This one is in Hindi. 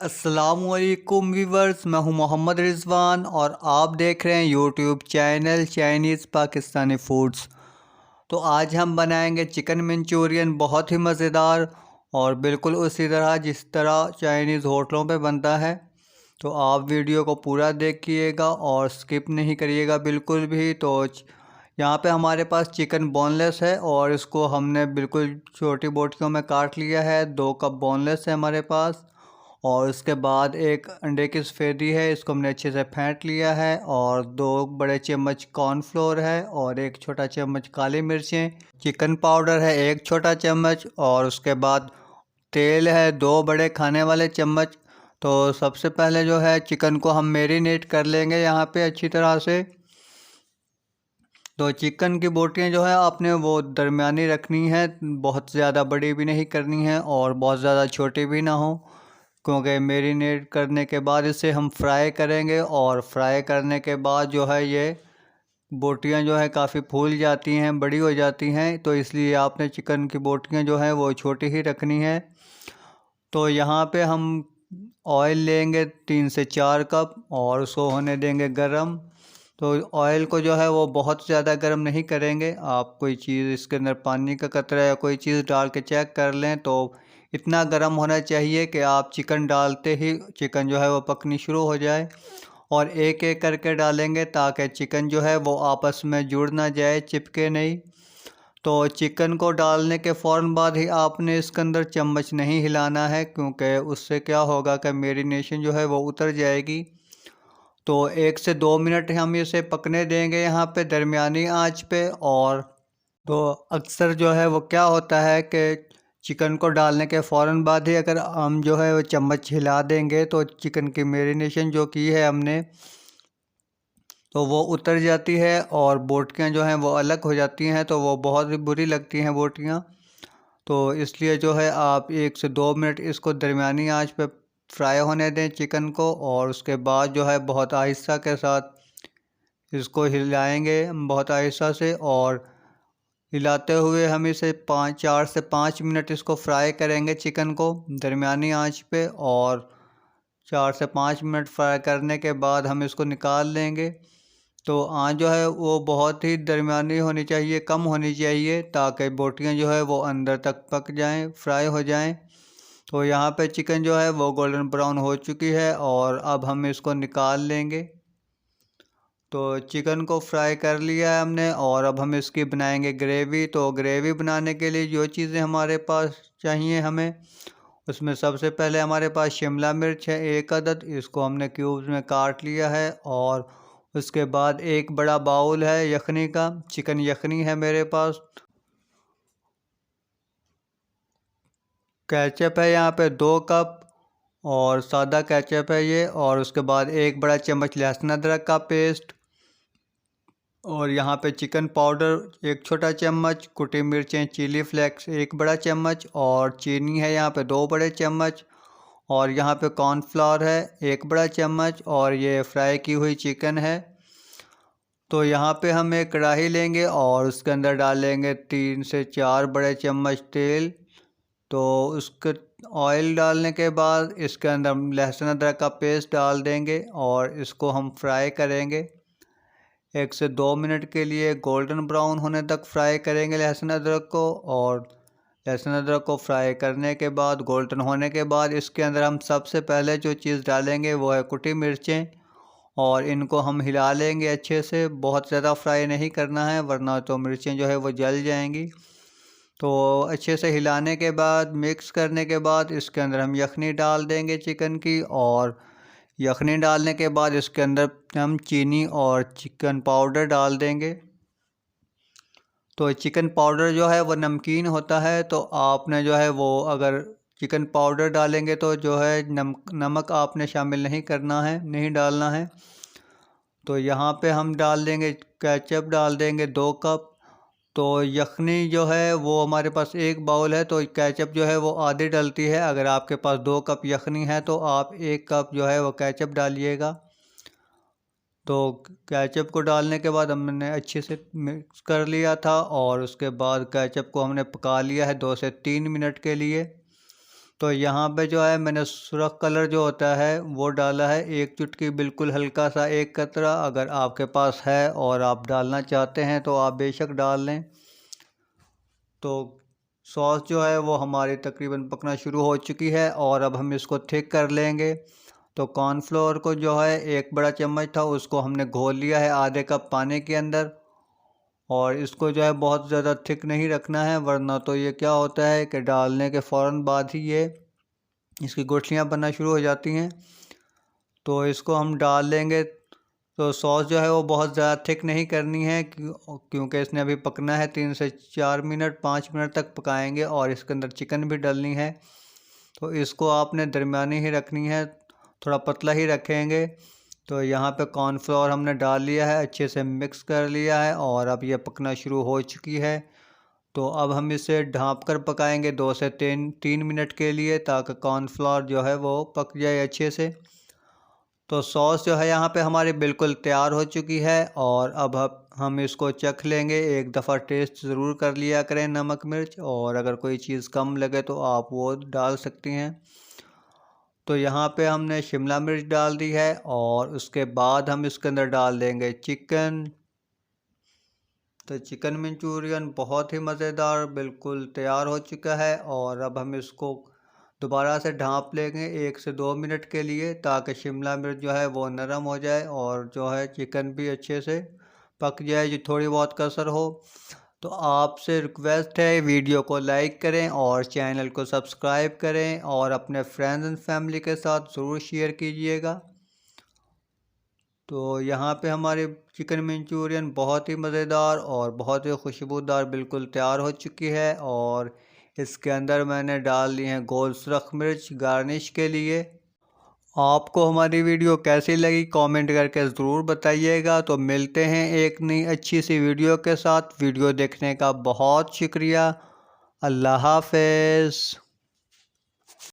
अस्सलामुअलैकुम वीवर्स, मैं हूं मोहम्मद रिजवान और आप देख रहे हैं YouTube channel Chinese Pakistani foods. तो आज हम बनाएंगे चिकन मंचूरियन, बहुत ही मज़ेदार और बिल्कुल उसी तरह जिस तरह चाइनीज़ होटलों पे बनता है। तो आप वीडियो को पूरा देखिएगा और स्किप नहीं करिएगा बिल्कुल भी। तो यहाँ पे हमारे पास चिकन बोनलेस है और इसको हमने बिल्कुल छोटी बोटियों में काट लिया है। 2 कप बोनलेस है हमारे पास। और उसके बाद एक अंडे की सफ़ेदी है, इसको हमने अच्छे से फेंट लिया है। और 2 बड़े चम्मच कॉर्नफ्लोर है और 1 छोटा चम्मच काली मिर्चें। चिकन पाउडर है 1 छोटा चम्मच। और उसके बाद तेल है 2 बड़े खाने वाले चम्मच। तो सबसे पहले जो है चिकन को हम मैरिनेट कर लेंगे यहाँ पे अच्छी तरह से। तो चिकन की बोटियाँ जो है आपने वो दरमियानी रखनी है, बहुत ज़्यादा बड़ी भी नहीं करनी है और बहुत ज़्यादा छोटी भी ना हो, क्योंकि मैरिनेट करने के बाद इसे हम फ्राई करेंगे। और फ्राई करने के बाद जो है ये बोटियाँ जो है काफ़ी फूल जाती हैं, बड़ी हो जाती हैं। तो इसलिए आपने चिकन की बोटियाँ जो है वो छोटी ही रखनी है। तो यहाँ पे हम ऑयल लेंगे 3 से 4 कप और उसको होने देंगे गरम। तो ऑयल को जो है वो बहुत ज़्यादा गर्म नहीं करेंगे। आप कोई चीज़ इसके अंदर पानी का कतरा या कोई चीज़ डाल के चेक कर लें। तो इतना गर्म होना चाहिए कि आप चिकन डालते ही चिकन जो है वो पकनी शुरू हो जाए। और एक एक करके डालेंगे ताकि चिकन जो है वो आपस में जुड़ ना जाए, चिपके नहीं। तो चिकन को डालने के फ़ौरन बाद ही आपने इसके अंदर चम्मच नहीं हिलाना है, क्योंकि उससे क्या होगा कि मैरिनेशन जो है वो उतर जाएगी। तो 1 से 2 मिनट हम इसे पकने देंगे यहाँ पे दरमियानी आंच पे। और तो अक्सर जो है वो क्या होता है कि चिकन को डालने के फ़ौरन बाद ही अगर हम जो है वो चम्मच हिला देंगे तो चिकन की मैरिनेशन जो की है हमने, तो वो उतर जाती है और बोटियाँ जो हैं वो अलग हो जाती हैं। तो वो बहुत ही बुरी लगती हैं बोटियाँ। तो इसलिए जो है आप 1 से 2 मिनट इसको दरमियानी आंच पे फ्राई होने दें चिकन को। और उसके बाद जो है बहुत आहिस्ता के साथ इसको हिलाएंगे हम, बहुत आहिस्ता से। और हिलाते हुए हम इसे 4 से 5 मिनट इसको फ्राई करेंगे चिकन को दरमियानी आंच पे। और 4 से 5 मिनट फ्राई करने के बाद हम इसको निकाल लेंगे। तो आँच जो है वो बहुत ही दरमियानी होनी चाहिए, कम होनी चाहिए, ताकि बोटियाँ जो है वो अंदर तक पक जाएं, फ्राई हो जाएं। तो यहाँ पे चिकन जो है वो गोल्डन ब्राउन हो चुकी है और अब हम इसको निकाल लेंगे। तो चिकन को फ्राई कर लिया है हमने और अब हम इसकी बनाएंगे ग्रेवी। तो ग्रेवी बनाने के लिए जो चीज़ें हमारे पास चाहिए हमें, उसमें सबसे पहले हमारे पास शिमला मिर्च है 1 अदद, इसको हमने क्यूब्स में काट लिया है। और उसके बाद एक बड़ा बाउल है यखनी का, चिकन यखनी है मेरे पास। केचप है यहाँ पे 2 कप और सादा केचप है ये। और उसके बाद 1 बड़ा चम्मच लहसुन अदरक का पेस्ट। और यहाँ पे चिकन पाउडर 1 छोटा चम्मच, कुटी मिर्चें चिली फ्लेक्स 1 बड़ा चम्मच और चीनी है यहाँ पे 2 बड़े चम्मच। और यहाँ पे कॉर्नफ्लावर है 1 बड़ा चम्मच और ये फ्राई की हुई चिकन है। तो यहाँ पे हम एक कढ़ाई लेंगे और उसके अंदर डालेंगे 3 से 4 बड़े चम्मच तेल। तो उसके ऑयल डालने के बाद इसके अंदर हम लहसुन अदरक का पेस्ट डाल देंगे और इसको हम फ्राई करेंगे 1 से 2 मिनट के लिए, गोल्डन ब्राउन होने तक फ्राई करेंगे लहसुन अदरक को। और लहसुन अदरक को फ्राई करने के बाद, गोल्डन होने के बाद, इसके अंदर हम सबसे पहले जो चीज़ डालेंगे वो है कुटी मिर्चें। और इनको हम हिला लेंगे अच्छे से, बहुत ज़्यादा फ्राई नहीं करना है वरना तो मिर्चें जो है वो जल जाएंगी। तो अच्छे से हिलाने के बाद, मिक्स करने के बाद इसके अंदर हम यखनी डाल देंगे चिकन की। और यखनी डालने के बाद इसके अंदर हम चीनी और चिकन पाउडर डाल देंगे। तो चिकन पाउडर जो है वो नमकीन होता है, तो आपने जो है वो अगर चिकन पाउडर डालेंगे तो जो है नमक आपने शामिल नहीं करना है, नहीं डालना है। तो यहाँ पे हम डाल देंगे केचप, डाल देंगे 2 कप। तो यखनी जो है वो हमारे पास एक बाउल है, तो केचप जो है वो आधी डलती है। अगर आपके पास 2 कप यखनी है तो आप 1 कप जो है वो केचप डालिएगा। तो केचप को डालने के बाद हमने अच्छे से मिक्स कर लिया था और उसके बाद केचप को हमने पका लिया है 2 से 3 मिनट के लिए। तो यहाँ पे जो है मैंने सुर्ख कलर जो होता है वो डाला है, 1 चुटकी, बिल्कुल हल्का सा 1 कतरा। अगर आपके पास है और आप डालना चाहते हैं तो आप बेशक डाल लें। तो सॉस जो है वो हमारी तकरीबन पकना शुरू हो चुकी है और अब हम इसको थिक कर लेंगे। तो कॉर्नफ्लोर को जो है 1 बड़ा चम्मच था, उसको हमने घोल लिया है आधे कप पानी के अंदर। और इसको जो है बहुत ज़्यादा थिक नहीं रखना है, वरना तो ये क्या होता है कि डालने के फ़ौरन बाद ही ये इसकी गुठलियाँ बनना शुरू हो जाती हैं। तो इसको हम डाल लेंगे। तो सॉस जो है वो बहुत ज़्यादा थिक नहीं करनी है, क्योंकि इसने अभी पकना है 3 से 4 मिनट, 5 मिनट तक पकाएंगे और इसके अंदर चिकन भी डलनी है। तो इसको आपने दरमियानी ही रखनी है, थोड़ा पतला ही रखेंगे। तो यहाँ पे कॉर्नफ्लोर हमने डाल लिया है, अच्छे से मिक्स कर लिया है और अब ये पकना शुरू हो चुकी है। तो अब हम इसे ढाँप कर पकाएंगे 2 से 3 मिनट के लिए, ताकि कॉर्नफ्लोर जो है वो पक जाए अच्छे से। तो सॉस जो है यहाँ पे हमारी बिल्कुल तैयार हो चुकी है और अब हम इसको चख लेंगे। एक दफ़ा टेस्ट ज़रूर कर लिया करें नमक मिर्च, और अगर कोई चीज़ कम लगे तो आप वो डाल सकती हैं। तो यहाँ पे हमने शिमला मिर्च डाल दी है और उसके बाद हम इसके अंदर डाल देंगे चिकन। तो चिकन मंचूरियन बहुत ही मज़ेदार बिल्कुल तैयार हो चुका है और अब हम इसको दोबारा से ढाँप लेंगे 1 से 2 मिनट के लिए, ताकि शिमला मिर्च जो है वो नरम हो जाए और जो है चिकन भी अच्छे से पक जाए, जो थोड़ी बहुत कसर हो। तो आपसे रिक्वेस्ट है वीडियो को लाइक करें और चैनल को सब्सक्राइब करें और अपने फ्रेंड्स एंड फैमिली के साथ ज़रूर शेयर कीजिएगा। तो यहाँ पे हमारी चिकन मंचूरियन बहुत ही मज़ेदार और बहुत ही खुशबूदार बिल्कुल तैयार हो चुकी है और इसके अंदर मैंने डाल दी हैं गोल सुरख मिर्च गार्निश के लिए। आपको हमारी वीडियो कैसी लगी कमेंट करके ज़रूर बताइएगा। तो मिलते हैं एक नई अच्छी सी वीडियो के साथ। वीडियो देखने का बहुत शुक्रिया। अल्लाह हाफ़िज़।